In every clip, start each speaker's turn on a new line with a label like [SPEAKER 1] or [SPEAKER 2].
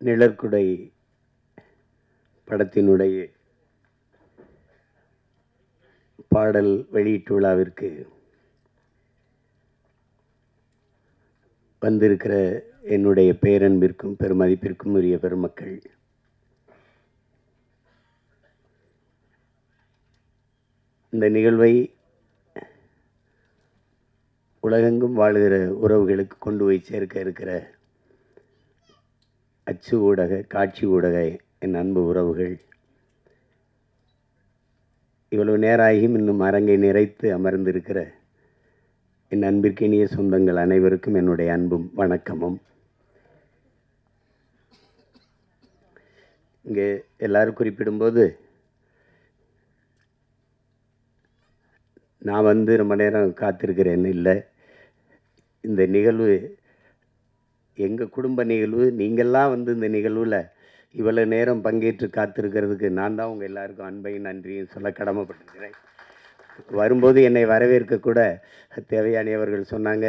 [SPEAKER 1] நிழற்குடை படத்தினுடைய பாடல் வெளியீட்டு விழாவிற்கு வந்திருக்கிற என்னுடைய பேரன்பிற்கும் பெருமதிப்பிற்கும் உரிய பெருமக்கள், இந்த நிகழ்வை உலகெங்கும் வாழுகிற உறவுகளுக்கு கொண்டு போய் சேர்க்க இருக்கிற அச்சு ஊடக, காட்சி ஊடக என் அன்பு உறவுகள், இவ்வளவு நேராகியும் இன்னும் அரங்கை நிறைத்து அமர்ந்திருக்கிற என் அன்பிற்கினிய சொந்தங்கள் அனைவருக்கும் என்னுடைய அன்பும் வணக்கமும். இங்கே எல்லாரும் குறிப்பிடும்போது நான் வந்து ரொம்ப நேரம் காத்திருக்கிறேன்னு இல்லை. இந்த நிகழ்வு எங்கள் குடும்ப நிகழ்வு. நீங்கள்லாம் வந்து இந்த நிகழ்வில் இவ்வளோ நேரம் பங்கேற்று காத்திருக்கிறதுக்கு நான் தான் உங்கள் எல்லாருக்கும் அன்பையும் நன்றியும் சொல்ல கடமைப்பட்டிருக்கிறேன். வரும்போது என்னை வரவேற்க கூட தேவயானி அவர்கள் சொன்னாங்க,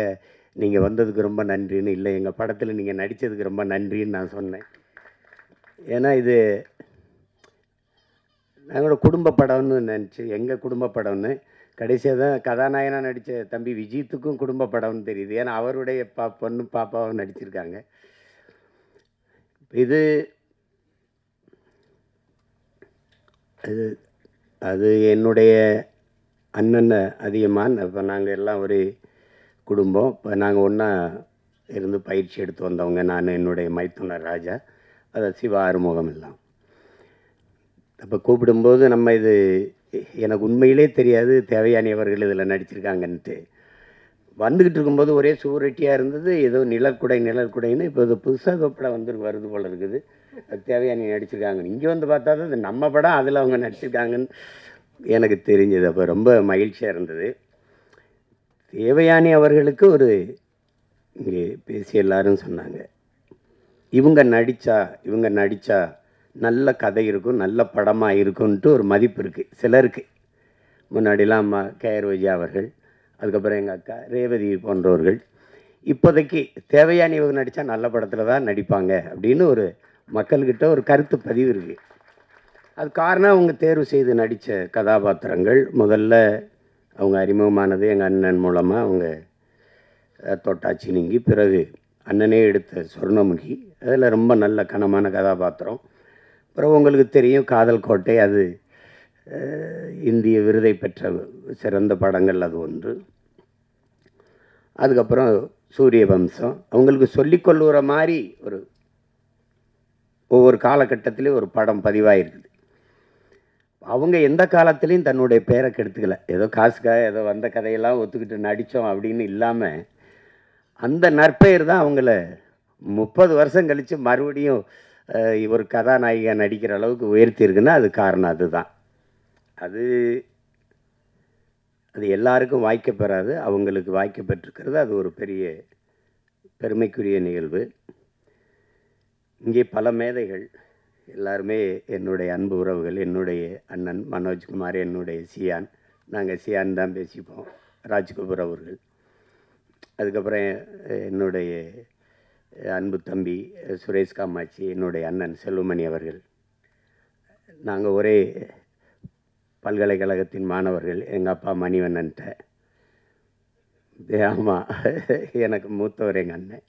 [SPEAKER 1] நீங்கள் வந்ததுக்கு ரொம்ப நன்றின்னு. இல்லை, எங்கள் படத்தில் நீங்கள் நடித்ததுக்கு ரொம்ப நன்றின்னு நான் சொன்னேன். ஏன்னா இது நாங்களோட குடும்ப படம்னு நினச்சி, எங்கள் குடும்ப படம்னு. கடைசியாக தான் கதாநாயகனாக நடித்த தம்பி விஜித்துக்கும் குடும்ப படம்னு தெரியுது. ஏன்னா அவருடைய பொண்ணு பாப்பாவும் நடிச்சிருக்காங்க. இது அது என்னுடைய அண்ணன் அதிகமான். இப்போ நாங்கள் எல்லாம் ஒரு குடும்பம். இப்போ நாங்கள் ஒன்றா இருந்து பயிற்சி எடுத்து வந்தவங்க. நான், என்னுடைய மைத்துனர் ராஜா, அதை சிவா ஆறுமுகம் எல்லாம். அப்போ கூப்பிடும்போது நம்ம இது எனக்கு உண்மையிலே தெரியாது தேவயானி அவர்கள் இதில் நடிச்சிருக்காங்கன்ட்டு. வந்துக்கிட்டு இருக்கும்போது ஒரே சூரட்டியாக இருந்தது. ஏதோ நிழற்குடைன்னு இப்போ இது புதுசாக படம் வருது போல இருக்குது. அது தேவயானி நடிச்சிருக்காங்கன்னு. இங்கே வந்து பார்த்தா தான் இது நம்ம படம், அதில் அவங்க நடிச்சிருக்காங்கன்னு எனக்கு தெரிஞ்சது. அப்போ ரொம்ப மகிழ்ச்சியாக இருந்தது. தேவயானி அவர்களுக்கு ஒரு இங்கே பேசி எல்லாரும் சொன்னாங்க, இவங்க நடித்தா நல்ல கதை இருக்கும், நல்ல படமாக இருக்கும்ன்ட்டு ஒரு மதிப்பு இருக்குது சிலருக்கு. முன்னாடிலாம் அம்மா கேஆர் விஜயா அவர்கள், அதுக்கப்புறம் எங்கள் அக்கா ரேவதி போன்றவர்கள், இப்போதைக்கு தேவயானி இவங்க நடித்தா நல்ல படத்தில் தான் நடிப்பாங்க அப்படின்னு ஒரு மக்கள்கிட்ட ஒரு கருத்து பதிவு இருக்குது. அது காரணம் அவங்க தேர்வு செய்து நடித்த கதாபாத்திரங்கள். முதல்ல அவங்க அறிமுகமானது எங்கள் அண்ணன் மூலமாக. அவங்க தொட்டாச்சி நீங்கி, பிறகு அண்ணனே எடுத்த சொர்ணமுகி, அதில் ரொம்ப நல்ல கனமான கதாபாத்திரம். அப்புறம் உங்களுக்கு தெரியும் காதல் கோட்டை, அது இந்திய விருதை பெற்ற சிறந்த படங்கள் அது ஒன்று. அதுக்கப்புறம் சூரிய வம்சம். அவங்களுக்கு சொல்லிக்கொள்ளுகிற மாதிரி ஒவ்வொரு காலகட்டத்திலையும் ஒரு படம் பதிவாகிருக்குது. அவங்க எந்த காலத்துலேயும் தன்னுடைய பேரை கெடுத்துக்கல. ஏதோ காசுக்காக ஏதோ வந்த கதையெல்லாம் ஒத்துக்கிட்டு நடித்தோம் அப்படின்னு இல்லாமல், அந்த நற்பெயர் தான் அவங்கள 30 வருஷம் கழித்து மறுபடியும் ஒரு கதாநாயகியாக நடிக்கிற அளவுக்கு உயர்த்தியிருக்குன்னா அது காரணம் அதுதான். அது எல்லாருக்கும் வாய்க்கப்பெறாது. அவங்களுக்கு வாய்க்கப்பெற்றிருக்கிறது. அது ஒரு பெரிய பெருமைக்குரிய நிகழ்வு. இங்கே பல மேதைகள் எல்லாருமே என்னுடைய அன்பு உறவுகள். என்னுடைய அண்ணன் மனோஜ்குமார், என்னுடைய சியான், நாங்கள் சியான் தான் பேசிப்போம், ராஜ்கபூர் அவர்கள். அதுக்கப்புறம் என்னுடைய அன்பு தம்பி சுரேஷ் காமாட்சி, என்னுடைய அண்ணன் செல்வமணி அவர்கள். நாங்கள் ஒரே பல்கலைக்கழகத்தின் மாணவர்கள். எங்கள் அப்பா மணிவண்ணன்ட்ட. ஆமாம், எனக்கு மூத்தவர் எங்கள் அண்ணன்.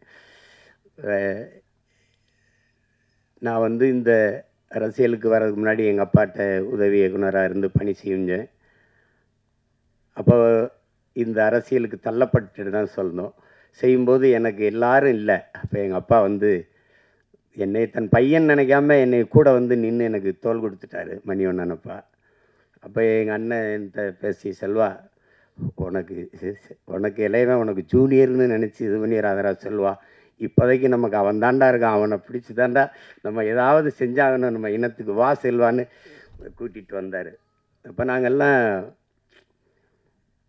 [SPEAKER 1] நான் வந்து இந்த அரசியலுக்கு வர்றதுக்கு முன்னாடி எங்கள் அப்பாட்ட உதவி இயக்குனராக இருந்து பணி செஞ்சேன். அப்போ இந்த அரசியலுக்கு தள்ளப்பட்டு தான் சொல்லணும். செய்யும்போது எனக்கு எல்லாரும் இல்லை. அப்போ எங்கள் அப்பா வந்து என்னை தன் பையன் நினைக்காம என்னை கூட வந்து நின்று எனக்கு தோள் கொடுத்துட்டாரு, மணிவண்ணன் அப்பா. அப்போ எங்கள் அண்ணன்ட்ட பேசி, செல்வா, உனக்கு இளையவன், உனக்கு ஜூனியர்னு நினச்சி இது பண்ணிடுறாதரா செல்வா, இப்போதைக்கு நமக்கு அவன் தாண்டா இருக்கான், அவனை பிடிச்சி தாண்டா நம்ம ஏதாவது செஞ்சாகணும் நம்ம இனத்துக்கு, வா செல்வான்னு கூட்டிகிட்டு வந்தார். அப்போ நாங்கள்லாம்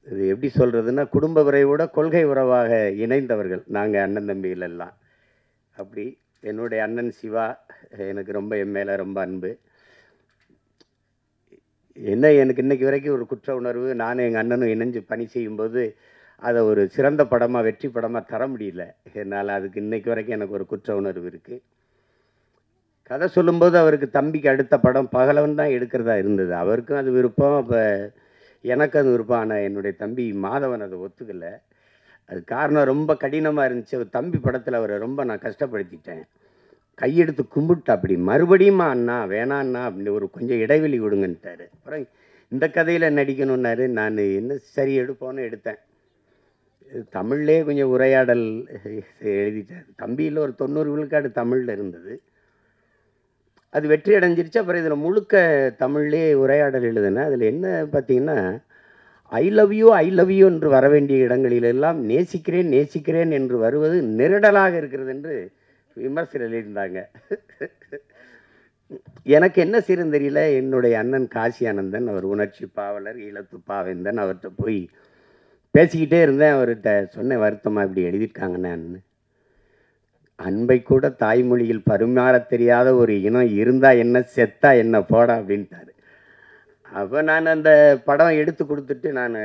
[SPEAKER 1] இது எப்படி சொல்கிறதுன்னா, குடும்ப உறவோட கொள்கை உறவாக இணைந்தவர்கள் நாங்கள் அண்ணன் தம்பிகள் எல்லாம். அப்படி என்னுடைய அண்ணன் சிவா எனக்கு ரொம்ப என் மேலே ரொம்ப அன்பு. எனக்கு இன்றைக்கி வரைக்கும் ஒரு குற்ற உணர்வு. நானும் எங்கள் அண்ணனும் இணைஞ்சு பணி செய்யும்போது அதை ஒரு சிறந்த படமாக, வெற்றி படமாக தர முடியல என்னால். அதுக்கு இன்றைக்கு வரைக்கும் எனக்கு ஒரு குற்ற உணர்வு இருக்குது. கதை சொல்லும்போது அவருக்கு தம்பிக்கு அடுத்த படம் பகலவன் தான் எடுக்கிறதா இருந்தது. அவருக்கும் அது விருப்பம். அப்போ எனக்கு அது விருப்பம். ஆனால் என்னுடைய தம்பி மாதவன் அதை ஒத்துக்கலை. அது காரணம் ரொம்ப கடினமாக இருந்துச்சு. அவர் தம்பி படத்தில் அவரை ரொம்ப நான் கஷ்டப்படுத்திட்டேன். கையெடுத்து கும்பிட்டா அப்படி மறுபடியுமா அண்ணா வேணாண்ணா அப்படின்னு ஒரு கொஞ்சம் இடைவெளி விடுங்கன்ட்டார். அப்புறம் இந்த கதையில் நடிக்கணுன்னாரு. நான் என்ன சரி எடுப்போன்னு எடுத்தேன். தமிழ்லே கொஞ்சம் உரையாடல் எழுதிட்டார். தம்பியில் ஒரு 90 விழுக்காடு தமிழில் இருந்தது. அது வெற்றி அடைஞ்சிருச்சு. அப்புறம் இதில் முழுக்க தமிழ்லே உரையாடல் எழுதுனேன். அதில் என்ன பார்த்தீங்கன்னா, I love you I love you என்று வர வேண்டிய இடங்களிலெல்லாம் நேசிக்கிறேன் நேசிக்கிறேன் என்று வருவது நெருடலாக இருக்கிறது என்று விமர்சனம் எழுதியிருந்தாங்க. எனக்கு என்ன செய்யணும் தெரியல. என்னுடைய அண்ணன் காசி ஆனந்தன், அவர் உணர்ச்சி பாவலர், ஈழத்து பாவேந்தன், அவர்கிட்ட போய் பேசிக்கிட்டே இருந்தேன். அவர்கிட்ட சொன்னேன், வருத்தமாக இப்படி எழுதியிருக்காங்கன்னு. அன்பை கூட தாய்மொழியில் பரிமாற தெரியாத ஒரு இனம் இருந்தால் என்ன, செத்தா என்ன போடா அப்படின்ட்டாரு. அப்போ நான் அந்த படம் எடுத்து கொடுத்துட்டு நான்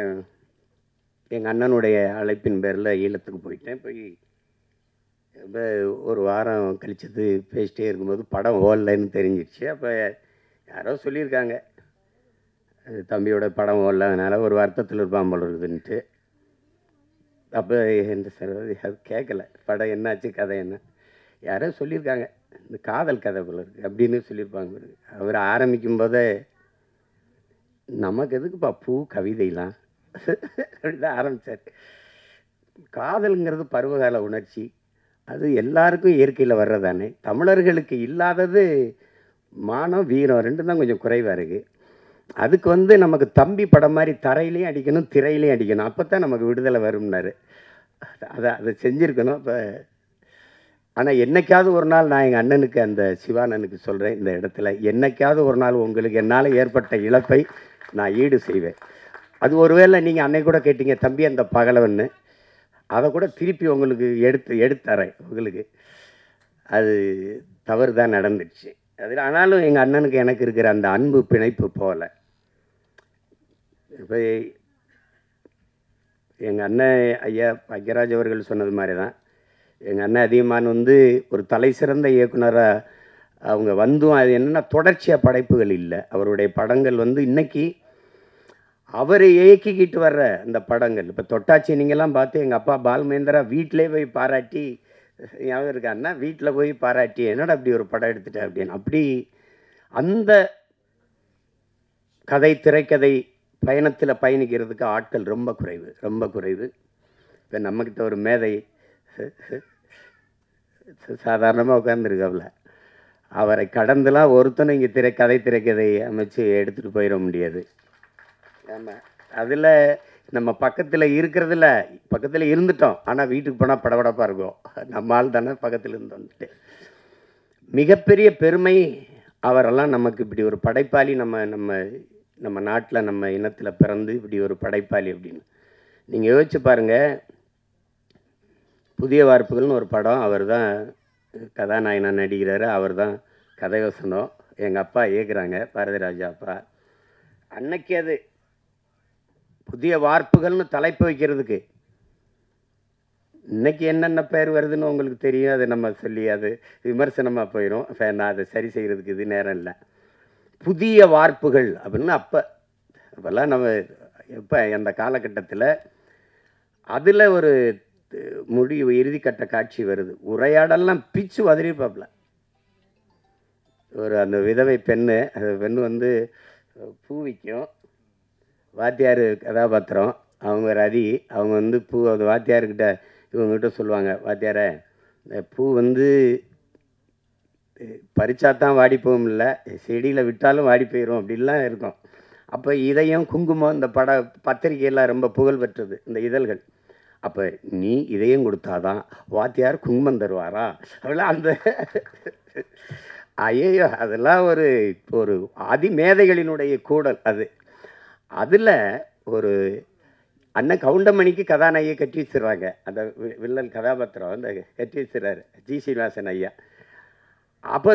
[SPEAKER 1] எங்கள் அண்ணனுடைய அழைப்பின் பேரில் ஈழத்துக்கு போயிட்டேன். போய் இப்போ ஒரு வாரம் கழிச்சது பேசிட்டே இருக்கும்போது படம் ஓடலைன்னு தெரிஞ்சிடுச்சு. அப்போ யாரோ சொல்லியிருக்காங்க, தம்பியோட படம் ஓடல, அதனால் ஒரு வருத்தத்தில் இருப்பான் போல இருக்குதுன்ட்டு. அப்போ என்ன சார் அது கேட்கல, படம் என்னாச்சு கதை என்ன, யாரோ சொல்லியிருக்காங்க இந்த காதல் கதை போல இருக்குது அப்படின்னு சொல்லியிருப்பாங்க. அவர் ஆரம்பிக்கும் போதே நமக்கு எதுக்குப்பா பூ கவிதைலாம் அப்படிதான் ஆரம்பித்தார். காதலுங்கிறது பருவகால உணர்ச்சி, அது எல்லாருக்கும் இயற்கையில் வர்றதானே. தமிழர்களுக்கு இல்லாதது மானம் வீரம் ரெண்டும் தான் கொஞ்சம் குறைவாக இருக்குது. அதுக்கு நமக்கு தம்பி படம் மாதிரி தரையிலையும் அடிக்கணும் திரையிலையும் அடிக்கணும், அப்போ தான் நமக்கு விடுதலை வரும்னாரு. அதை செஞ்சுருக்கணும். இப்போ ஆனால் என்னைக்காவது ஒரு நாள் நான் எங்கள் அண்ணனுக்கு, அந்த சிவானனுக்கு சொல்கிறேன், இந்த இடத்துல என்னைக்காவது ஒரு நாள் உங்களுக்கு என்னால் ஏற்பட்ட இழப்பை நான் ஈடு செய்வேன். அது ஒருவேளை நீங்கள் அன்னைக்கு கூட கேட்டீங்க தம்பி அந்த பகலவன்னு, அதை கூட திருப்பி உங்களுக்கு எடுத்துறேன் உங்களுக்கு. அது தவறு தான் நடந்துடுச்சு அதில். ஆனாலும் எங்கள் அண்ணனுக்கு எனக்கு இருக்கிற அந்த அன்பு பிணைப்பு போல. இப்போ எங்கள் அண்ணன் ஐயா பாக்யராஜ் அவர்கள் சொன்னது மாதிரி தான் எங்கள் அண்ணன் அதிகமான் ஒரு தலை சிறந்த இயக்குனராக அவங்க அது என்னென்னா தொடர்ச்சியாக படைப்புகள் இல்லை. அவருடைய படங்கள் இன்னைக்கு அவரை இயக்கிக்கிட்டு வர்ற அந்த படங்கள். இப்போ தொட்டாச்சி நீங்கள்லாம் பார்த்து எங்கள் அப்பா பால்மேந்திரா வீட்டிலே போய் பாராட்டி, ஞாபகம் இருக்காருன்னா வீட்டில் போய் பாராட்டி, என்னடா அப்படி ஒரு படம் எடுத்துட்டேன் அப்படின்னு. அப்படி அந்த கதை திரைக்கதை பயணத்தில் பயணிக்கிறதுக்கு ஆட்கள் ரொம்ப குறைவு, ரொம்ப குறைவு. இப்போ நம்மக்கிட்ட ஒரு மேதை சாதாரணமாக உட்காந்துருக்காப்புல, அவரை கடந்துலாம் ஒருத்தனும் இங்கே திரைக்கதை அமைச்சு எடுத்துகிட்டு போயிட முடியாது. ஆமாம், அதில் நம்ம பக்கத்தில் இருக்கிறதில்ல, பக்கத்தில் இருந்துட்டோம், ஆனால் வீட்டுக்கு போனால் படபடப்பாக இருக்கும். நம்ம ஆள் தானே பக்கத்தில் இருந்து வந்துட்டு. மிகப்பெரிய பெருமை அவரெல்லாம் நமக்கு இப்படி ஒரு படைப்பாளி, நம்ம நம்ம நம்ம நாட்டில் நம்ம இனத்தில் பிறந்து இப்படி ஒரு படைப்பாளி அப்படின்னு. நீங்கள் யோசிச்சு பாருங்கள், புதிய வார்ப்புகள்னு ஒரு படம், அவர் தான் கதாநாயகனாக நடிக்கிறாரு, அவர் தான் கதை வசனம், எங்கள் அப்பா இயக்குறாங்க, பாரதிராஜா அப்பா. அன்னைக்கு அது புதிய வார்ப்புகள்னு தலைப்பு வைக்கிறதுக்கு இன்னைக்கு என்னென்ன பேர் வருதுன்னு உங்களுக்கு தெரியும். அது நம்ம சொல்லி அது விமர்சனமாக போயிடும். நான் அதை சரி செய்கிறதுக்கு இது நேரம் இல்லை. புதிய வார்ப்புகள் அப்படின்னு அப்போல்லாம் நம்ம எப்போ அந்த காலகட்டத்தில் அதில் ஒரு முடிவு இறுதிக்கட்ட காட்சி வருது. உரையாடலாம் பிச்சு வதறிப்பாப்புல. ஒரு அந்த விதவை பெண்ணு, அந்த பெண்ணு பூ விற்கும், வாத்தியார் கதாபாத்திரம், அவங்க ரதி, அவங்க பூ அந்த வாத்தியார்கிட்ட இவங்ககிட்ட சொல்லுவாங்க, வாத்தியார இந்த பூ பறிச்சாத்தான் வாடி போகும், இல்லை செடியில் விட்டாலும் வாடி போயிடும் அப்படின்லாம் இருக்கும். அப்போ இதயம் குங்குமம் இந்த பத்திரிகையெல்லாம் ரொம்ப புகழ் பெற்றது இந்த இதழ்கள். அப்போ நீ இதயம் கொடுத்தாதான் வாத்தியார் குங்குமம் தருவாரா அப்படிலாம் அந்த ஐயோ, அதெல்லாம் ஒரு ஒரு அதிமேதைகளினுடைய கூடல் அது. அதில் ஒரு அண்ணன் கவுண்டமணிக்கு கதாநாயகியை கட்டி வச்சிடுறாங்க. அந்த வில்லன் கதாபாத்திரம் அந்த கட்டி வச்சிடறாரு ஜி சீனிவாசன் ஐயா. அப்போ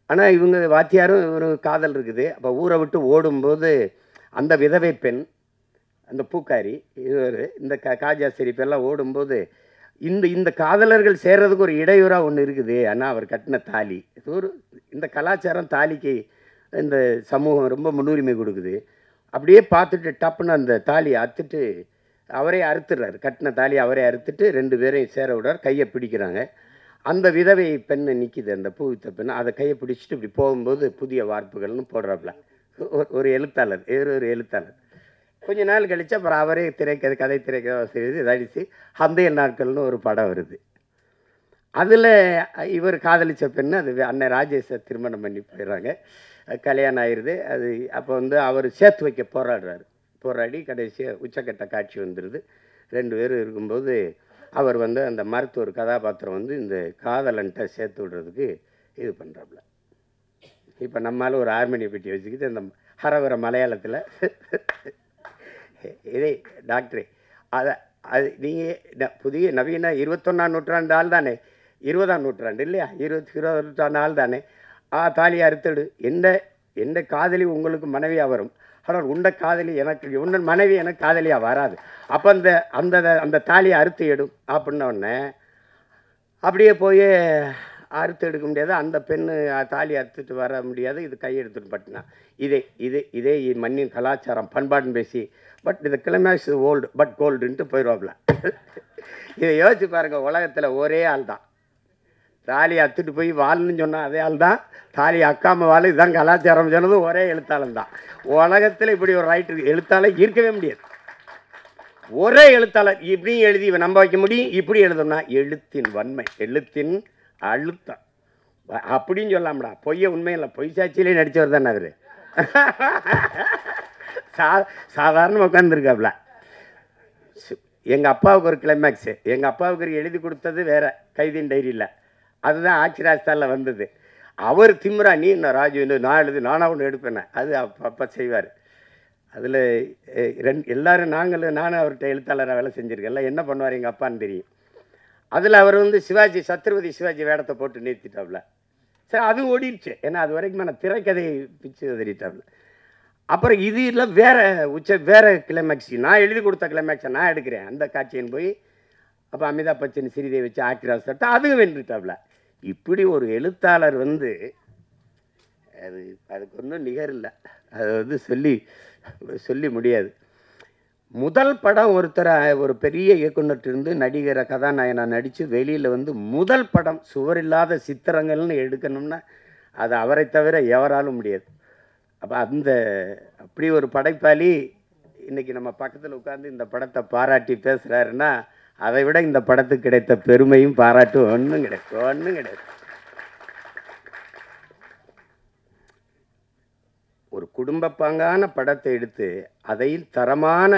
[SPEAKER 1] ஆனால் இவங்க வாத்தியாரும் ஒரு காதல் இருக்குது. அப்போ ஊரை விட்டு ஓடும்போது அந்த விதவை பெண், அந்த பூக்காரி, இவர் இந்த காஜா ஷெரீஃப் எல்லாம் ஓடும்போது இந்த இந்த காதலர்கள் சேர்றதுக்கு ஒரு இடையூறாக ஒன்று இருக்குது. ஆனால் அவர் கட்டின தாலி இது ஒரு இந்த கலாச்சாரம் தாலிக்கு இந்த சமூகம் ரொம்ப முன்னுரிமை கொடுக்குது. அப்படியே பார்த்துட்டு டப்புன்னு அந்த தாலியை அறுத்துட்டு அவரே அறுத்துடுறாரு. கட்டின தாலி அவரே அறுத்துட்டு 2 பேரையும் சேர விடுறார். கையை பிடிக்கிறாங்க. அந்த விதவை பெண்ணு நிற்கிது, அந்த பூ வித்த பெண்ணு. அதை கையை பிடிச்சிட்டு இப்படி போகும்போது புதிய வார்ப்புகள்னு போடுறாப்புல ஒரு எழுத்தாளர், ஒரு எழுத்தாளர். கொஞ்ச நாள் கழித்து அப்புறம் அவரே கதை திரைக்கதை நடித்து அந்தைய நாட்கள்னு ஒரு படம் வருது. அதில் இவர் காதலித்த பெண்ணு அது அண்ணன் ராஜேஷை திருமணம் பண்ணி போயிடுறாங்க. கல்யாணம் ஆயிடுது. அது அப்போ வந்து அவர் சேர்த்து வைக்க போராடி கடைசியாக உச்சக்கட்ட காட்சி வந்துடுது. 2 பேரும் இருக்கும்போது அவர் வந்து அந்த மருத்துவர் கதாபாத்திரம் வந்து இந்த காதலன்ட்ட சேர்த்து விடுறதுக்கு இது பண்ணுறாப்புல. இப்போ நம்மளால் ஒரு ஹார்மோனிய பெட்டி வச்சுக்கிட்டு இந்த ஹரவர மலையாளத்தில் இதே டாக்டரே அது நீங்கள் புதிய நவீன 21ஆம் நூற்றாண்டு ஆள் தானே, 20ஆம் நூற்றாண்டு இல்லையா, 20ஆம் நூற்றாண்டு ஆள் தானே. தாலி அறுத்தடு எந்த காதலி உங்களுக்கு மனைவியாக வரும், ஆனால் உண்ட காதலி எனக்கு உன்ன மனைவி எனக்கு காதலியாக வராது. அப்போ அந்த அந்த அந்த தாலியை அறுத்து எடும் அப்படின்னோடனே அப்படியே போய் அறுத்து எடுக்க முடியாது. அந்த பெண்ணு தாலி அறுத்துட்டு வர முடியாது. இது கையெடுத்துட்டு பட்டினா இதே மண்ணின் கலாச்சாரம் பண்பாடுன்னு பேசி பட் இந்த கிளைமேக்ஸ் ஓல்டு பட் கோல்டுன்ட்டு போயிடுவாப்புல. இதை யோசிச்சு பாருங்கள். உலகத்தில் ஒரே ஆள் தான் தாலி அறுத்துட்டு போய் வாழ்ன்னு சொன்னால் அதே ஆள் தான் தாலி அக்காம வாழ். இதுதான் கலாச்சாரம் சொன்னது ஒரே எழுத்தாளன் தான். உலகத்தில் இப்படி ஒரு ரைட்டர் எழுத்தாளர் இருக்கவே முடியாது. ஒரே எழுத்தாளர் இப்படியும் எழுதி நம்ப வைக்க முடியும். இப்படி எழுதணும்னா எழுத்தின் வன்மை, எழுத்தின் அழுத்தம் அப்படின்னு சொல்லாமடா. பொய்யை உண்மையில்லை, பொய் சாட்சியிலே நடித்தவர் தானே அவர். சாதாரண உட்காந்துருக்காப்புல. எங்கள் அப்பாவுக்கு ஒரு கிளைமேக்ஸு, எங்கள் அப்பாவுக்கு எழுதி கொடுத்தது வேறு கைதின் டைரியில், அதுதான் ஆட்சிராஜ்தானில் வந்தது. அவர் திமுறா நீ என்ன ராஜு நான் எழுது நானாக ஒன்று எடுப்பேனே அது அப்போ செய்வார். அதில் எல்லோரும் நானும் அவர்கிட்ட எழுத்தாளராக வேலை செஞ்சுருக்கேன். எல்லாம் என்ன பண்ணுவார் எங்கள் அப்பான்னு தெரியும். அதில் அவர் வந்து சிவாஜி சத்ரபதி சிவாஜி வேடத்தை போட்டு நிறுத்திட்டாப்புல. சரி அதுவும் ஓடிடுச்சு. ஏன்னா அது வரைக்கும் நான் திரைக்கதையை பிச்சு உதறிட்டாப்புல. அப்புறம் இது இல்லை வேறு கிளைமேக்ஸ், நான் எழுதி கொடுத்த கிளைமேக்ஸை நான் எடுக்கிறேன் அந்த காட்சியின் போய் அப்போ அமிதாப் பச்சன் சிறிதை வச்சு ஆக்டிராஸ் தட்டா அதுவும் வென்றுட்டாப்புல. இப்படி ஒரு எழுத்தாளர் வந்து அதுக்கு ஒன்றும் நிகர் இல்லை. அது வந்து சொல்லி முடியாது. முதல் படம் ஒரு பெரிய இயக்குனர்கிட்ட நடிகரை கதாநாயகனாக நடித்து வெளியில் வந்து முதல் படம் சுவரில்லாத சித்திரங்கள்னு எடுக்கணும்னா அது அவரை தவிர எவராலும் முடியாது. அப்போ அப்படி ஒரு படைப்பாளி இன்றைக்கி நம்ம பக்கத்தில் உட்காந்து இந்த படத்தை பாராட்டி பேசுகிறாருன்னா அதை விட இந்த படத்துக்கு கிடைத்த பெருமையும் பாராட்டும் ஒன்றும் கிடையாது. ஒரு குடும்பப்பாங்கான படத்தை எடுத்து அதையும் தரமான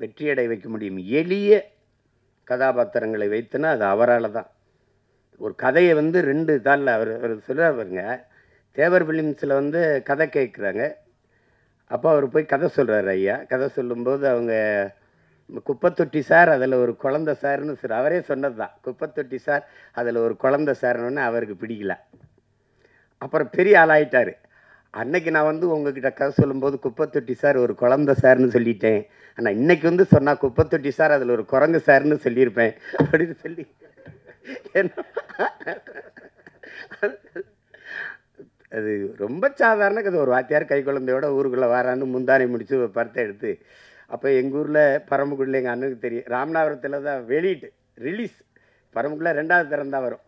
[SPEAKER 1] வெற்றியடை வைக்க முடியும். எளிய கதாபாத்திரங்களை வைத்துனா அது அவரால் தான். ஒரு கதையை வந்து 2 தாளில் அவர் சொல்லுவாருங்க. தேவர் ஃபிலிம்ஸில் வந்து கதை கேட்குறாங்க. அப்போ அவர் போய் கதை சொல்கிறார். ஐயா கதை சொல்லும்போது அவங்க குப்பத்தொட்டி சார் அதில் ஒரு குழந்தை சார்னு அவரே சொன்னது தான். குப்பத்தொட்டி சார் அதில் ஒரு குழந்தை சார்னு அவருக்கு பிடிக்கல. அப்புறம் பெரிய ஆளாயிட்டார். அன்னைக்கு நான் வந்து உங்ககிட்ட கதை சொல்லும்போது குப்பத்தொட்டி சார் ஒரு குழந்தை சார்னு சொல்லிட்டேன். ஆனால் இன்றைக்கி வந்து சொன்னால் குப்பத்தொட்டி சார் அதில் ஒரு குரங்கு சார்னு சொல்லியிருப்பேன் அப்படின்னு சொல்லி அது ரொம்ப சாதாரண கதை. ஒரு வாத்தியார் கை குழந்தையோட ஊருக்குள்ளே வரான்னு முந்தானை முடித்து ஒரு படத்தை எடுத்து அப்போ எங்கள் ஊரில் பரமக்குடியில் எங்கள் அண்ணனுக்கு தெரியும், ராமநாதபுரத்தில் தான் ரிலீஸ் பரமக்குடியில் 2வது தரம் தான் வரும்.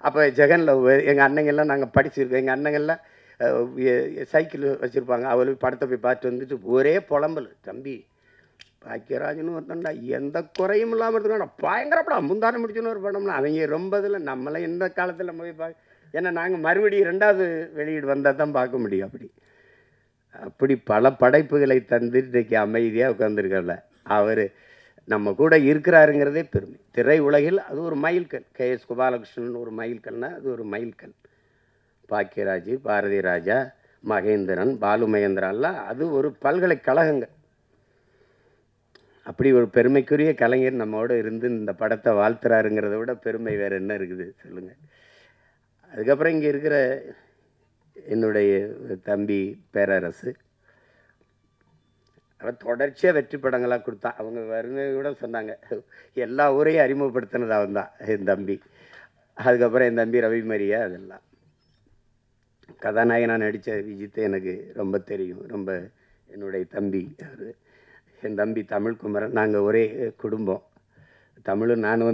[SPEAKER 1] அப்போ ஜெகனில் எங்கள் அண்ணங்கள்லாம் நாங்கள் படிச்சிருக்கோம். எங்கள் அண்ணங்கள்லாம் சைக்கிள் வச்சுருப்பாங்க. அவளுக்கு படத்தை போய் பார்த்து வந்துட்டு ஒரே புலம்பல், தம்பி பாக்கியராஜன்னு ஒருத்தன்டா எந்த குறையும் இல்லாமல் இருக்காண்டா பயங்கர படம் முந்தானை முடிச்சுன்னு ஒரு படம்னா அவங்க ரொம்ப இதில் நம்மளை எந்த காலத்தில் நம்ம போய் ஏன்னா நாங்கள் மறுபடியும் 2வது வெளியீடு வந்தால் தான் பார்க்க முடியும். அப்படி பல படைப்புகளை தந்து இன்றைக்கி அமைதியாக உட்காந்துருக்கல அவர் நம்ம கூட இருக்கிறாருங்கிறதே பெருமை. திரை உலகில் அது ஒரு மைல்கல். KS கோபாலகிருஷ்ணன் ஒரு மைல்கல்னா அது ஒரு மைல்கல். பாக்கியராஜ், பாரதி ராஜா, மகேந்திரன், பாலு மகேந்திரான்லாம் அது ஒரு பல்கலைக்கழகங்கள். அப்படி ஒரு பெருமைக்குரிய கலைஞர் நம்மோடு இருந்து இந்த படத்தை வாழ்த்துறாருங்கிறத விட பெருமை வேறு என்ன இருக்குது சொல்லுங்கள். அதுக்கப்புறம் இங்கே இருக்கிற என்னுடைய தம்பி பேரரசு, அவன் தொடர்ச்சியாக வெற்றி படங்களாக கொடுத்தான். அவங்க வருங்க கூட சொன்னாங்க, எல்லா ஊரையும் அறிமுகப்படுத்தினது அவன் தான் என் தம்பி. அதுக்கப்புறம் என் தம்பி ரவி மரியா, அதெல்லாம் கதாநாயகனாக நடித்த விஜித்து எனக்கு ரொம்ப தெரியும். ரொம்ப என்னுடைய தம்பி அவர். என் தம்பி தமிழ்குமரன். நாங்கள் ஒரே குடும்பம். தமிழும் நான்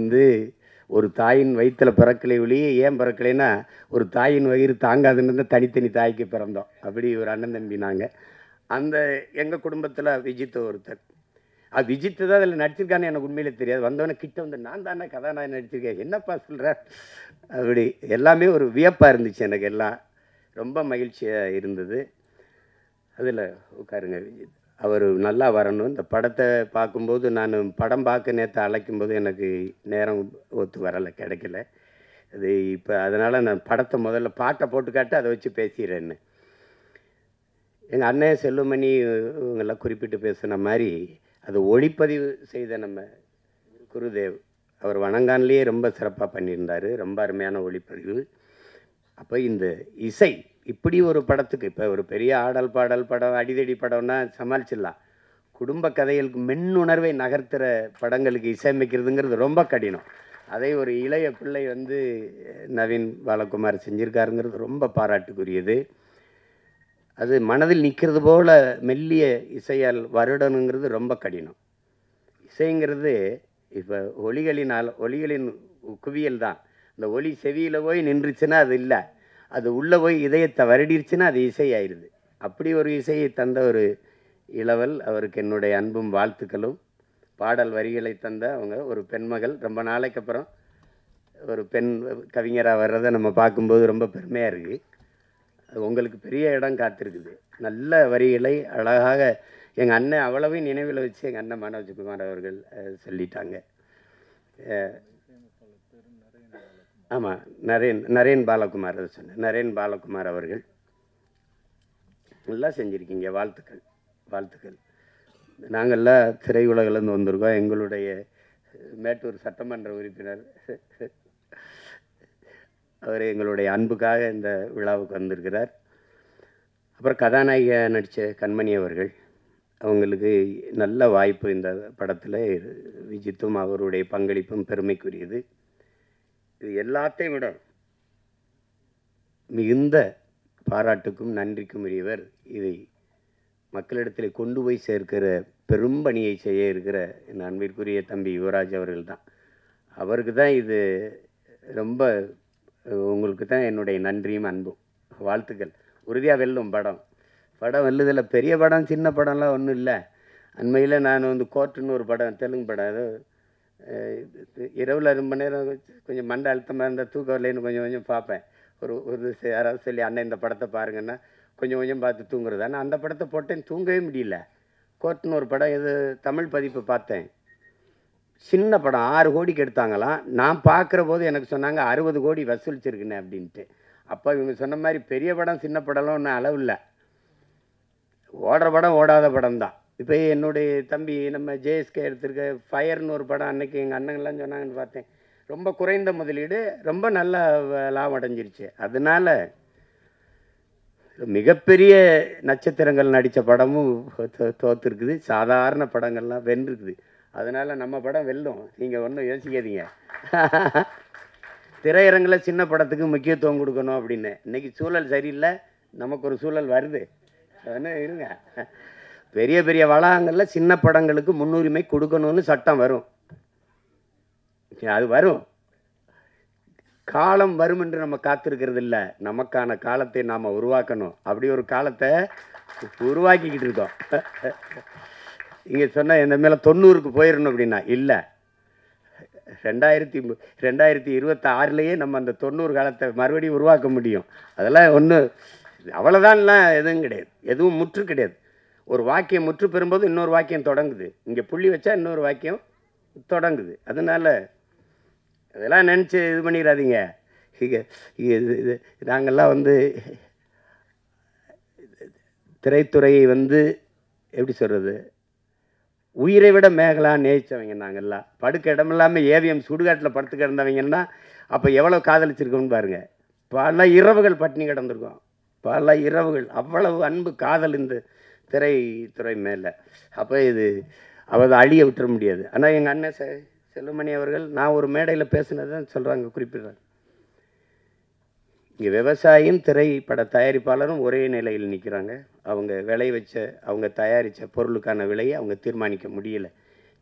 [SPEAKER 1] ஒரு தாயின் வயிற்றில் பிறக்கலை ஒழிய ஏன் பிறக்கலைன்னா, ஒரு தாயின் வயிறு தாங்காதுன்னு தனித்தனி தாய்க்கு பிறந்தோம். அப்படி ஒரு அண்ணன் தம்பி நாங்கள். அந்த எங்கள் குடும்பத்தில் விஜித்து ஒருத்தர். விஜித்து தான் அதில் நடிச்சிருக்கான்னு எனக்கு உண்மையிலே தெரியாது. வந்தவொடனே கிட்ட நான் தானே கதாநாயகன் நடிச்சிருக்கேன், என்னப்பா சொல்கிற, அப்படி எல்லாமே ஒரு வியப்பாக இருந்துச்சு எனக்கு. எல்லாம் ரொம்ப மகிழ்ச்சியாக இருந்தது. அதில் உட்காருங்க விஜித், அவர் நல்லா வரணும். இந்த படத்தை பார்க்கும்போது நான் படம் பார்க்க நேற்று அழைக்கும்போது எனக்கு நேரம் ஒத்து வரலை, கிடைக்கல. அது இப்போ அதனால் நான் படத்தை முதல்ல பாட்டை போட்டு காட்டு அதை வச்சு பேசிடுறேன்னு. எங்கள் அண்ணன் செல்வமணி இவங்கெல்லாம் குறிப்பிட்டு பேசுன மாதிரி அது ஒளிப்பதிவு செய்த நம்ம குருதேவ் அவர் வணங்கான்லேயே ரொம்ப சிறப்பாக பண்ணியிருந்தார். ரொம்ப அருமையான ஒளிப்பதிவு. அப்போ இந்த இசை இப்படி ஒரு படத்துக்கு, இப்போ ஒரு பெரிய ஆடல் பாடல் படம் அடிதடி படம்னா சமாளிச்சிடலாம். குடும்ப கதைகளுக்கு மென்னுணர்வை நகர்த்துகிற படங்களுக்கு இசையமைக்கிறதுங்கிறது ரொம்ப கடினம். அதை ஒரு இளைய பிள்ளை நவீன் பாலகுமார் செஞ்சுருக்காருங்கிறது ரொம்ப பாராட்டுக்குரியது. அது மனதில் நிற்கிறது போல் மெல்லிய இசையால் வருடணுங்கிறது ரொம்ப கடினம். இசைங்கிறது இப்போ ஒலிகளின் குவியல் தான். இந்த ஒலி செவியில் போய் நின்றுச்சுன்னா அது இல்லை, அது உள்ளே போய் இதயத்தை வருடிருச்சுன்னா அது இசை ஆயிடுது. அப்படி ஒரு இசையை தந்த ஒரு இளவல், அவருக்கு என்னுடைய அன்பும் வாழ்த்துக்களும். பாடல் வரிகளை தந்த அவங்க ஒரு பெண்மகள், ரொம்ப நாளைக்கு அப்புறம் ஒரு பெண் கவிஞராக வர்றதை நம்ம பார்க்கும்போது ரொம்ப பெருமையாக இருக்குது. அது உங்களுக்கு பெரிய இடம் காத்திருக்குது. நல்ல வரிகளை அழகாக எங்கள் அண்ணன் அவ்வளவையும் நினைவில் வச்சு எங்கள் அண்ணன் மனோஜ்குமார் அவர்கள் சொல்லிட்டாங்க. ஆமாம், நரேன் பாலகுமார், அதை சொன்னேன். நரேன் பாலகுமார் அவர்கள் நல்லா செஞ்சுருக்கீங்க. வாழ்த்துக்கள் வாழ்த்துக்கள். நாங்கள்லாம் திரையுலகிலேருந்து வந்திருக்கோம். எங்களுடைய மேட்டூர் சட்டமன்ற உறுப்பினர் அவர் எங்களுடைய அன்புக்காக இந்த விழாவுக்கு வந்திருக்கிறார். அப்புறம் கதாநாயக நடித்த கண்மணி அவர்கள், அவங்களுக்கு நல்ல வாய்ப்பு இந்த படத்தில். விஜித்தும் அவருடைய பங்களிப்பும் பெருமைக்குரியது. இது எல்லாத்தையும் விட மிகுந்த பாராட்டுக்கும் நன்றிக்கும் உரியவர். இதை மக்களிடத்தில் கொண்டு போய் சேர்க்கிற பெரும் பணியை செய்ய இருக்கிற என் அன்பிற்குரிய தம்பி யுவராஜ் அவர்கள் தான். அவருக்கு தான் இது ரொம்ப, உங்களுக்கு தான் என்னுடைய நன்றியும் அன்பும் வாழ்த்துக்கள். உறுதியாக வெல்லும் படம் வெல்லுதில் பெரிய படம் சின்ன படம்லாம் ஒன்றும் இல்லை. அண்மையில் நான் கோர்ட்டுன்னு ஒரு படம், தெலுங்கு படம், அது இரவில் ரொம்ப நேரம் கொஞ்சம் மண்டை அழுத்தமாக இருந்தால் தூக்கம் வரலைன்னு கொஞ்சம் பார்ப்பேன். ஒரு யாராவது சொல்லி அண்ணன் இந்த படத்தை பாருங்கன்னா கொஞ்சம் பார்த்து தூங்குறது. ஆனால் அந்த படத்தை போட்டேன், தூங்கவே முடியல. கோர்ட்டுன்னு ஒரு படம், இது தமிழ் பதிப்பு பார்த்தேன். சின்ன படம் 6 கோடிக்கு எடுத்தாங்களாம். நான் பார்க்குற போது எனக்கு சொன்னாங்க 60 கோடி வசூலிச்சிருக்குண்ணே அப்படின்ட்டு. அப்போ இவங்க சொன்ன மாதிரி பெரிய படம் சின்ன படம்லாம் ஒன்றும் அளவு இல்லை. ஓடுற படம் ஓடாத படம் தான். இப்போ என்னுடைய தம்பி நம்ம ஜேஎஸ்கே எடுத்திருக்க ஃபயர்னு ஒரு படம், அன்றைக்கி எங்கள் அண்ணங்கள்லாம் சொன்னாங்கன்னு பார்த்தேன். ரொம்ப குறைந்த முதலீடு, ரொம்ப நல்ல லாபம் அடைஞ்சிருச்சு. அதனால் மிகப்பெரிய நட்சத்திரங்கள் நடித்த படமும் தோற்றுருக்குது. சாதாரண படங்கள்லாம் வென்றுருக்குது. அதனால் நம்ம படம் வெல்லும், நீங்கள் ஒன்றும் யோசிக்காதீங்க. திரையரங்கில் சின்ன படத்துக்கு முக்கியத்துவம் கொடுக்கணும் அப்படின்னு. இன்றைக்கி சூழல் சரியில்லை, நமக்கு ஒரு சூழல் வருது. அதனால் இருங்க, பெரிய பெரிய வளாகங்களில் சின்ன படங்களுக்கு முன்னுரிமை கொடுக்கணும்னு சட்டம் வரும். அது வரும், காலம் வரும் என்று நம்ம காத்திருக்கிறது இல்லை. நமக்கான காலத்தை நாம் உருவாக்கணும். அப்படி ஒரு காலத்தை உருவாக்கிக்கிட்டு இருக்கோம். இங்கே சொன்னால் இந்த மேலே 90க்கு போயிடணும் அப்படின்னா இல்லை, 2026லேயே நம்ம அந்த 90 காலத்தை மறுபடியும் உருவாக்க முடியும். அதெல்லாம் ஒன்றும் அவ்வளோதான்லாம் எதுவும் கிடையாது, எதுவும் முற்று கிடையாது. ஒரு வாக்கியம் முற்று பெறும்போது இன்னொரு வாக்கியம் தொடங்குது. இங்கே புள்ளி வச்சா இன்னொரு வாக்கியம் தொடங்குது. அதனால் அதெல்லாம் நினச்சி இது பண்ணிடாதீங்க. இது நாங்கள்லாம் திரைத்துறையை எப்படி சொல்கிறது, உயிரை விட மேகலாம் நேசித்தவங்க நாங்கள்லாம். படுக்க இடம் இல்லாமல் ஏவிஎம் சுடுகாட்டில் படுத்து கிடந்தவங்கன்னா அப்போ எவ்வளோ காதலிச்சிருக்கோம்னு பாருங்கள். பல இரவுகள் பட்டினி கிடந்திருக்கோம், பல இரவுகள். அவ்வளவு அன்பு காதல் இந்த திரைத்துறை மேலே. அப்போ இது அவள் அழிய விட்டுற முடியாது. ஆனால் எங்கள் அண்ணன் செல்வமணி அவர்கள் நான் ஒரு மேடையில் பேசுனது தான் சொல்கிறாங்க, குறிப்பிடுறாங்க. இங்கே விவசாயியும் திரைப்பட தயாரிப்பாளரும் ஒரே நிலையில் நிற்கிறாங்க. அவங்க வச்ச அவங்க தயாரித்த பொருளுக்கான விலையை அவங்க தீர்மானிக்க முடியலை.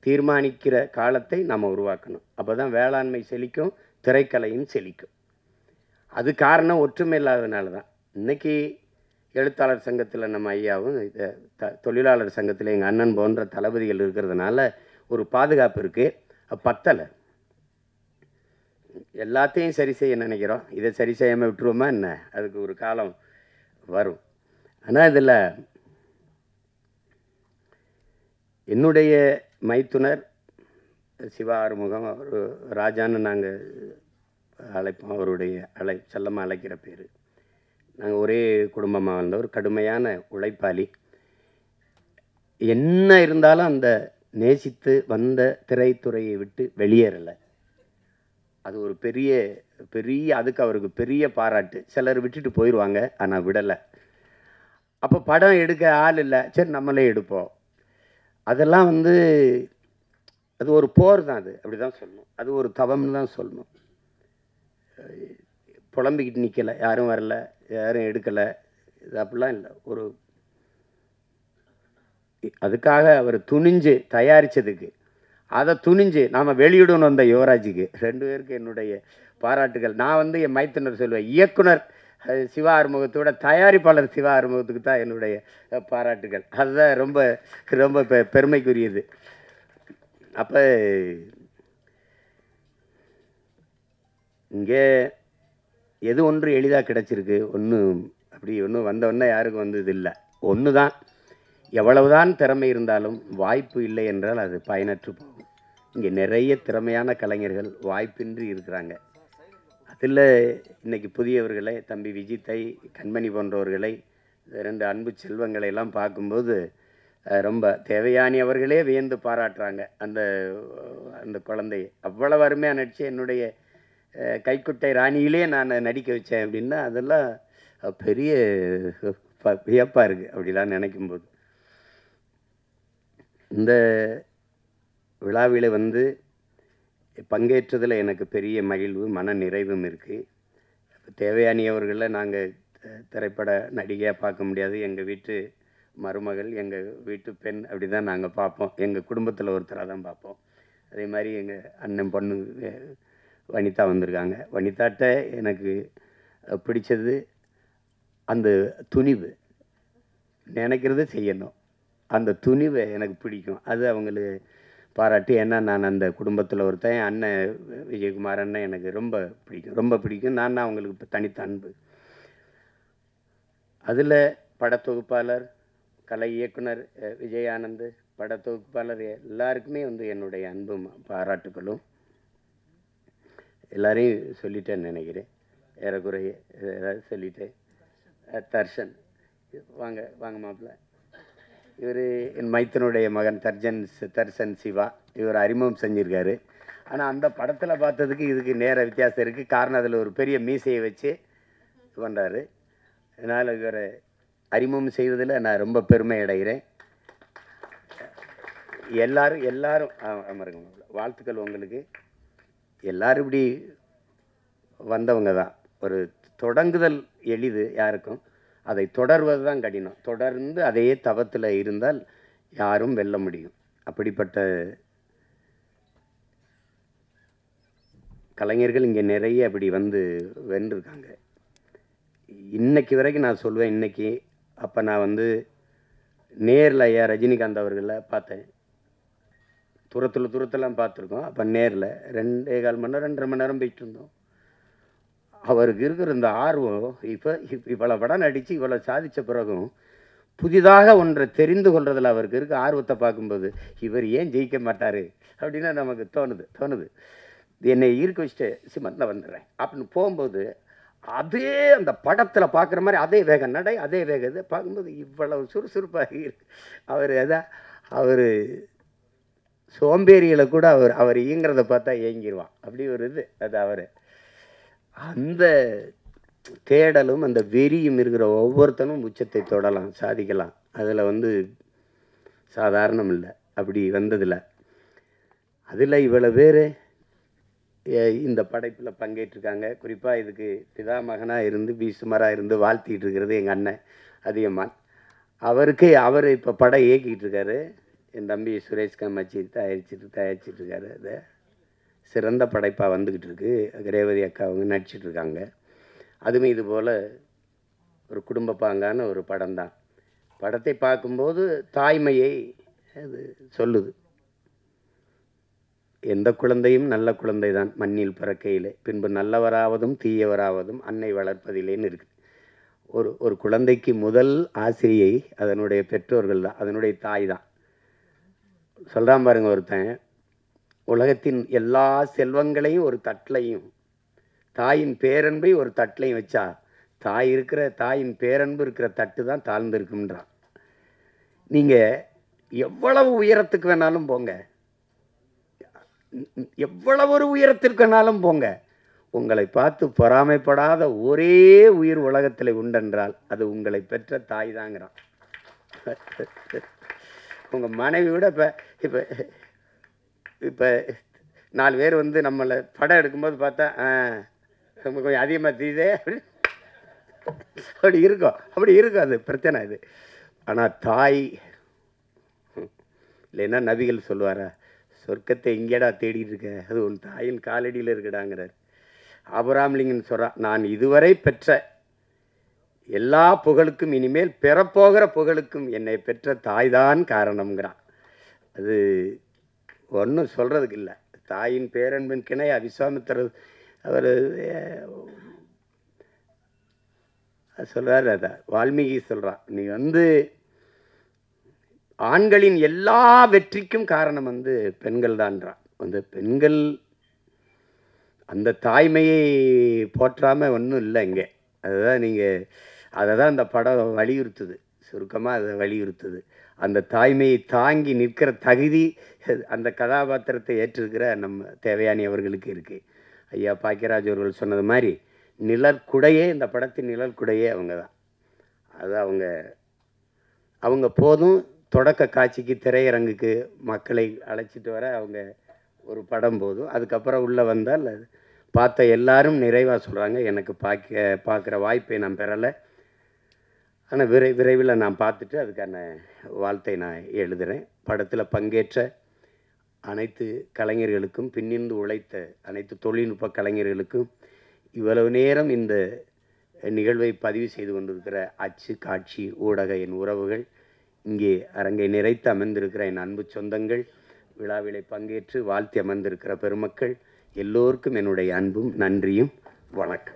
[SPEAKER 1] தீர்மானிக்கிற காலத்தை நாம் உருவாக்கணும். அப்போ தான் வேளாண்மை செழிக்கும், திரைக்கலையும் செழிக்கும். அது காரணம் ஒற்றுமை இல்லாததுனால தான். இன்றைக்கி எழுத்தாளர் சங்கத்தில் நம்ம ஐயாவும் தொழிலாளர் சங்கத்தில் எங்கள் அண்ணன் போன்ற தளபதிகள் இருக்கிறதுனால ஒரு பாதுகாப்பு இருக்குது. பத்தலை. எல்லாத்தையும் சரி செய்ய நினைக்கிறோம். இதை சரி செய்யாமல் விட்டுருவோமா என்ன? அதுக்கு ஒரு காலம் வரும். ஆனால் இதில் என்னுடைய மைத்துனர் சிவா ஆறுமுகம், அவர் ராஜான்னு நாங்கள் அழைப்போம். அவருடைய செல்லமாக அழைக்கிற பேர். நாங்கள் ஒரே குடும்பமாக வந்தவர், கடுமையான உழைப்பாளி. என்ன இருந்தாலும் அந்த நேசித்து வந்த திரைத்துறையை விட்டு வெளியேறலை. அது ஒரு பெரிய அதுக்கு அவருக்கு பெரிய பாராட்டு. சிலர் விட்டுட்டு போயிடுவாங்க, ஆனால் விடலை. அப்போ படம் எடுக்க ஆள் இல்லை, சரி நம்மளே எடுப்போம். அதெல்லாம் அது ஒரு போர் தான். அது அப்படி தான் சொல்லணும். அது ஒரு தவம்னு தான் சொல்லணும். புலம்பிக்கிட்டு நிற்கலை, யாரும் வரல, யாரும் எடுக்கலை, இது அப்படிலாம் இல்லை. அதுக்காக அவர் துணிஞ்சு தயாரித்ததுக்கு, அதை துணிஞ்சு நாம் வெளியிடணும். வந்த யுவராஜுக்கு 2 பேருக்கு என்னுடைய பாராட்டுகள். நான் என் மைத்துனர் சொல்லுவேன், இயக்குனர் சிவா ஆறுமுகத்தோட தயாரிப்பாளர் சிவா ஆறுமுகத்துக்கு தான் என்னுடைய பாராட்டுகள். அதுதான் ரொம்ப ரொம்ப பெருமைக்குரியது. அப்போ இங்கே எது ஒன்று எளிதாக கிடச்சிருக்கு, ஒன்றும் வந்தவொன்னே யாருக்கும் வந்தது இல்லை. ஒன்று தான், எவ்வளவுதான் திறமை இருந்தாலும் வாய்ப்பு இல்லை என்றால் அது பயனற்று போகும். இங்கே நிறைய திறமையான கலைஞர்கள் வாய்ப்பின்றி இருக்கிறாங்க. அதில் இன்றைக்கி புதியவர்களை, தம்பி விஜித்தை, கண்மணி போன்றவர்களை, 2 அன்பு செல்வங்களை எல்லாம் பார்க்கும்போது ரொம்ப தேவயானி அவர்களே வியந்து பாராட்டுறாங்க. அந்த குழந்தையை அவ்வளவு அருமையாக நடித்து என்னுடைய கைக்குட்டை ராணியிலே நான் நடிக்க வச்சேன் அப்படின்னா அதெல்லாம் பெரிய வியப்பாக இருக்குது. அப்படிலாம் நினைக்கும்போது இந்த விழாவில் பங்கேற்றதில் எனக்கு பெரிய மகிழ்வு, மன நிறைவும் இருக்குது. தேவயானி அவர்களை நாங்கள் திரைப்பட நடிகையாக பார்க்க முடியாது. எங்கள் வீட்டு மருமகள், எங்கள் வீட்டு பெண், அப்படி தான் நாங்கள் பார்ப்போம். எங்கள் குடும்பத்தில் ஒருத்தராக தான் பார்ப்போம். அதே மாதிரி எங்கள் அண்ணன் பொண்ணு வனிதா வந்திருக்காங்க. வனிதாட்ட எனக்கு பிடிச்சது அந்த துணிவு, நினைக்கிறது செய்யணும். அந்த துணிவை எனக்கு பிடிக்கும். அது அவங்களுக்கு பாராட்டு. ஏன்னா நான் அந்த குடும்பத்தில் ஒருத்தன். அண்ணன் விஜயகுமார் அண்ணன் எனக்கு ரொம்ப பிடிக்கும். நான் அவங்களுக்கு இப்போ தனித்த அன்பு. அதில் படத்தொகுப்பாளர், கலை இயக்குனர் விஜயானந்த், படத்தொகுப்பாளர் எல்லாருக்குமே என்னுடைய அன்பும் பாராட்டுகளும். எல்லாரையும் சொல்லிட்டேன்னு நினைக்கிறேன், ஏறக்குறைய ஏதாவது சொல்லிட்டேன். தர்ஷன் வாங்க மாப்பிள்ள. இவர் என் மைத்தனுடைய மகன் தர்ஷன் சிவா. இவர் அறிமுகம் செஞ்சுருக்காரு. ஆனால் அந்த படத்தில் பார்த்ததுக்கு இதுக்கு நேர வித்தியாசம் இருக்குது. காரணம் அதில் ஒரு பெரிய மீசையை வச்சு பண்ணுறாரு. அதனால் இவரை அறிமுகம் செய்வதில் நான் ரொம்ப பெருமை அடைகிறேன். எல்லாரும் அமருங்க. வாழ்த்துக்கள் உங்களுக்கு. எல்லாரும் இப்படி வந்தவங்க தான். ஒரு தொடங்குதல் எளிது யாருக்கும், அதை தொடர்வது தான் கடினம். தொடர்ந்து அதே தவத்தில் இருந்தால் யாரும் வெல்ல முடியும். அப்படிப்பட்ட கலைஞர்கள் இங்கே நிறைய அப்படி வென்றிருக்காங்க. இன்னைக்கு வரைக்கும் நான் சொல்லுவேன். இன்னைக்கு அப்போ நான் நேரில் ஐயா ரஜினிகாந்த் அவர்களை பார்த்தேன். தூரத்தெல்லாம் பார்த்துருக்கோம். அப்போ நேரில் 2.25 மணி நேரம் 2.5 மணி நேரம் போயிட்டு இருந்தோம். அவருக்கு இருக்கிற இந்த ஆர்வம், இவ்வளோ படம் நடித்து இவ்வளோ சாதித்த பிறகும் புதிதாக ஒன்றை தெரிந்து கொள்றதில் அவருக்கு இருக்க ஆர்வத்தை பார்க்கும்போது இவர் ஏன் ஜெயிக்க மாட்டார் அப்படின்னு நமக்கு தோணுது. என்னை ஈர்க்க வச்சுட்டு சிமத்தில் வந்துடுறேன் அப்படின்னு போகும்போது அதே அந்த படத்தில் பார்க்குற மாதிரி அதே வேகம் நடை, அதே வேகம் இது பார்க்கும்போது இவ்வளவு சுறுசுறுப்பாக இருக்கு. அவர் சோம்பேறிகளை கூட அவர் இயங்கிறத பார்த்தா இயங்கிடுவான். அப்படி ஒரு இது அது. அந்த தேடலும் அந்த வெறியும் இருக்கிற ஒவ்வொருத்தனும் உச்சத்தை தொடலாம், சாதிக்கலாம். அதில் வந்து சாதாரணம் இல்லை. அப்படி வந்ததில்லை. அதில் இவ்வளோ பேர் இந்த படைப்பில் பங்கேற்றிருக்காங்க. குறிப்பாக இதுக்கு பிதாமகனாக இருந்து பீசுமராக இருந்து வாழ்த்திக்கிட்டு இருக்கிறது எங்கள் அண்ணன் அதியமான். அவர் இப்போ படம் இயக்கிட்டு இருக்காரு. என் தம்பி சுரேஷ் கமாச்சி தயாரிச்சிட்டு இருக்காரு. அதை சிறந்த படைப்பாக வந்துக்கிட்டு இருக்கு. ரேவதி அக்கா அவங்க நடிச்சிட்ருக்காங்க. அதுவும் இது போல் ஒரு குடும்ப பாங்கான ஒரு படம் தான். படத்தை பார்க்கும்போது தாய்மையை அது சொல்லுது. எந்த குழந்தையும் நல்ல குழந்தை தான் மண்ணில் பிறக்கையிலே, பின்பு நல்லவராவதும் தீயவராவதும் அன்னை வளர்ப்பதில்லைன்னு இருக்குது. ஒரு குழந்தைக்கு முதல் ஆசிரியை அதனுடைய பெற்றோர்கள் தான், அதனுடைய தாய் தான். சொல்கிறான் பாருங்க ஒருத்தன், உலகத்தின் எல்லா செல்வங்களையும் ஒரு தட்டிலையும் தாயின் பேரன்பை ஒரு தட்டிலையும் வச்சா தாயின் பேரன்பு இருக்கிற தட்டு தான் தாழ்ந்திருக்குன்றான். நீங்கள் எவ்வளவு உயரத்துக்கு வேணாலும் போங்க, எவ்வளவு ஒரு உயரத்திற்கு வேணாலும் போங்க, உங்களை பார்த்து பொறாமைப்படாத ஒரே உயிர் உலகத்தில் உண்டென்றால் அது உங்களை பெற்ற தாய் தாங்கிறான். உங்கள் மனைவி விட இப்போ இப்போ 4 பேர் வந்து நம்மளை படம் எடுக்கும்போது பார்த்தா கொஞ்சம் அதிகமாக தெரியுதே அப்படி இருக்கும். அது பிரச்சனை இது. ஆனால் தாய் இல்லைன்னா நபிகள் சொல்லுவாரா, சொர்க்கத்தை எங்கேடா தேடிட்டு இருக்க, அது உன் தாயின் காலடியில் இருக்குடாங்கிறார். ஆபிரகாம்லிங்கன் சொல்கிறான், நான் இதுவரை பெற்ற எல்லா புகழுக்கும் இனிமேல் பெறப்போகிற புகழுக்கும் என்னை பெற்ற தாய்தான் காரணம்ங்கிறான். அது ஒன்றும் சொல்கிறதுக்கு இல்லை. தாயின் பேரன்பின் கிணையா விஸ்வாமித்திரர் அவர் சொல்கிறார். அதை வால்மீகி சொல்கிறான், நீ வந்து ஆண்களின் எல்லா வெற்றிக்கும் காரணம் வந்து பெண்கள் தான்றான். அந்த பெண்கள் அந்த தாய்மையை போற்றாமல் ஒன்றும் இல்லை இங்கே. அதை தான் அந்த படம் வலியுறுத்துது. சுருக்கமாக அதை வலியுறுத்துது. அந்த தாய்மையை தாங்கி நிற்கிற தகுதி அந்த கதாபாத்திரத்தை ஏற்றிருக்கிற நம்ம தேவயானி அவர்களுக்கு இருக்குது. ஐயா பாக்கியராஜ் அவர்கள் சொன்னது மாதிரி நிழற்குடையே, இந்த படத்தின் நிழற்குடையே அவங்க தான். அது அவங்க போதும் தொடக்க காட்சிக்கு திரையரங்குக்கு மக்களை அழைச்சிட்டு வர அவங்க ஒரு படம் போதும். அதுக்கப்புறம் உள்ளே வந்தால் பார்த்த எல்லாரும் நிறைவாக சொல்கிறாங்க, எனக்கு பார்க்குற வாய்ப்பை நான் பெறலை, ஆனால் விரைவில் நான் பார்த்துட்டு அதுக்கான வாழ்த்தை நான் எழுதுகிறேன். படத்தில் பங்கேற்ற அனைத்து கலைஞர்களுக்கும், பின்னிருந்து உழைத்த அனைத்து தொழில்நுட்ப கலைஞர்களுக்கும், இவ்வளவு நேரம் இந்த நிகழ்வை பதிவு செய்து கொண்டிருக்கிற அச்சு, காட்சி, ஊடக என் உறவுகள், இங்கே அரங்கை நிறைத்து அமர்ந்திருக்கிற என் அன்பு சொந்தங்கள், விழாவிலே பங்கேற்று வாழ்த்தி அமர்ந்திருக்கிற பெருமக்கள் எல்லோருக்கும் என்னுடைய அன்பும் நன்றியும் வணக்கம்.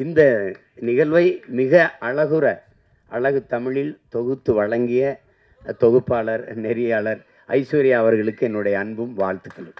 [SPEAKER 1] இந்த நிகழ்வை மிக அழகு தமிழில் தொகுத்து வழங்கிய தொகுப்பாளர், நெறியாளர் ஐஸ்வர்யா அவர்களுக்கு என்னுடைய அன்பும் வாழ்த்துக்களும்.